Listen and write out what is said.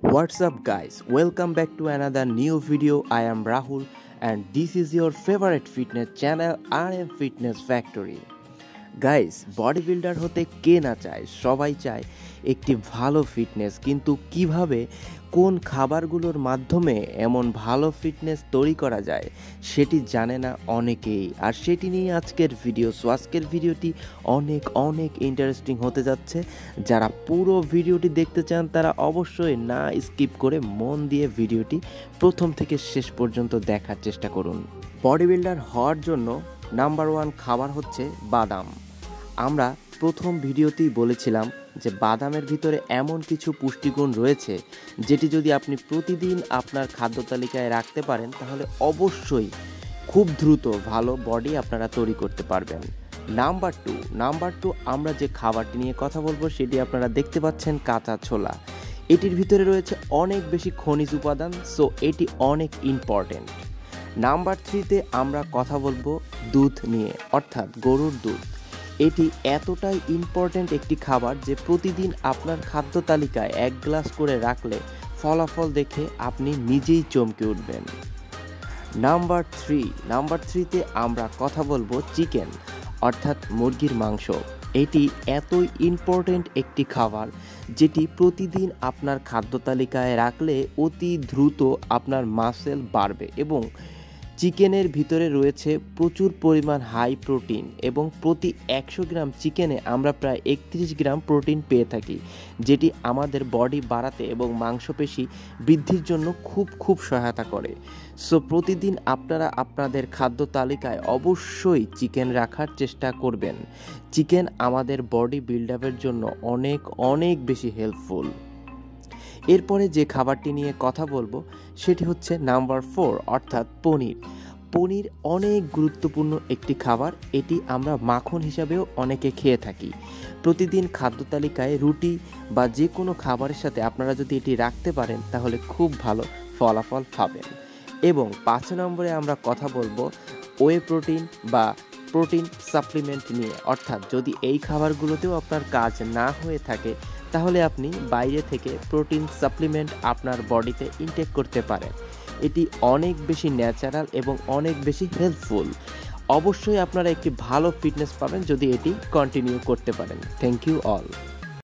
What's up guys, welcome back to another new video. I am Rahul and this is your favorite fitness channel RM Fitness Factory. Guys, body builder হতে কে না চায়? সবাই চায় একটি ভালো fitness, কিন্তু কিভাবে কোন খাবারগুলোর মাধ্যমে এমন ভালো ফিটনেস তৈরি করা যায় সেটি জানে না অনেকেই, আর সেটি নিয়ে আজকের ভিডিও। সো আজকের ভিডিওটি অনেক ইন্টারেস্টিং হতে যাচ্ছে। যারা পুরো ভিডিওটি দেখতে চান তারা অবশ্যই না স্কিপ করে মন দিয়ে ভিডিওটি প্রথম থেকে শেষ পর্যন্ত দেখার চেষ্টা করুন। বডি বিল্ডার হওয়ার জন্য নাম্বার 1 খাবার হচ্ছে বাদাম। আমরা প্রথম ভিডিওতেই বলেছিলাম যে বাদামের ভিতরে এমন কিছু পুষ্টিগুণ রয়েছে যেটি যদি আপনি প্রতিদিন আপনার খাদ্য তালিকায় রাখতে পারেন তাহলে অবশ্যই খুব দ্রুত ভালো বডি আপনারা তৈরি করতে পারবেন। নাম্বার টু আমরা যে খাবারটি নিয়ে কথা বলবো সেটি আপনারা দেখতে পাচ্ছেন, কাঁচা ছোলা। এটির ভিতরে রয়েছে অনেক বেশি খনিজ উপাদান, সো এটি অনেক ইম্পর্টেন্ট। নাম্বার 3তে আমরা কথা বলবো দুধ নিয়ে, অর্থাৎ গরুর দুধ। এটি এতটাই ইম্পর্ট্যান্ট একটি খাবার যে প্রতিদিন আপনার খাদ্য তালিকায় 1 গ্লাস করে রাখলে ফলাফল দেখে আপনি নিজেই চমকে উঠবেন। নাম্বার 3তে আমরা কথা বলবো চিকেন, অর্থাৎ মুরগির মাংস। এটি এতই ইম্পর্ট্যান্ট একটি খাবার যেটি প্রতিদিন আপনার খাদ্য তালিকায় রাখলে অতি দ্রুত আপনার মাসেল বাড়বে, এবং চিকেনের ভিতরে রয়েছে প্রচুর পরিমাণ হাই প্রোটিন, এবং প্রতি 100 গ্রাম চিকেনে আমরা প্রায় 31 গ্রাম প্রোটিন পেয়ে থাকি, যেটি আমাদের বডি বাড়াতে এবং মাংসপেশি বৃদ্ধির জন্য খুব সহায়তা করে। সো প্রতিদিন আপনারা আপনাদের খাদ্য তালিকায় অবশ্যই চিকেন রাখার চেষ্টা করবেন। চিকেন আমাদের বডি বিল্ড আপের জন্য অনেক বেশি হেল্পফুল। এরপরে যে খাবারটি নিয়ে কথা বলবো সেটি হচ্ছে নাম্বার 4, অর্থাৎ পনির অনেক গুরুত্বপূর্ণ একটি খাবার। এটি আমরা মাখন হিসাবেও অনেকে খেয়ে থাকি। প্রতিদিন খাদ্য তালিকায় রুটি বা যে কোনো খাবারের সাথে আপনারা যদি এটি রাখতে পারেন তাহলে খুব ভালো ফলাফল পাবেন। এবং 5 নম্বরে আমরা কথা বলবো ওয়ে প্রোটিন বা প্রোটিন সাপ্লিমেন্ট নিয়ে, অর্থাৎ যদি এই খাবারগুলোতেও আপনার কাজ না হয়ে থাকে তাহলে আপনি বাইরে থেকে প্রোটিন সাপ্লিমেন্ট আপনার বডিতে ইনটেক করতে পারেন। এটি অনেক বেশি ন্যাচারাল এবং অনেক বেশি হেল্পফুল। অবশ্যই আপনারা একটি ভালো ফিটনেস পাবেন যদি এটি কন্টিনিউ করতে পারেন। Thank you all.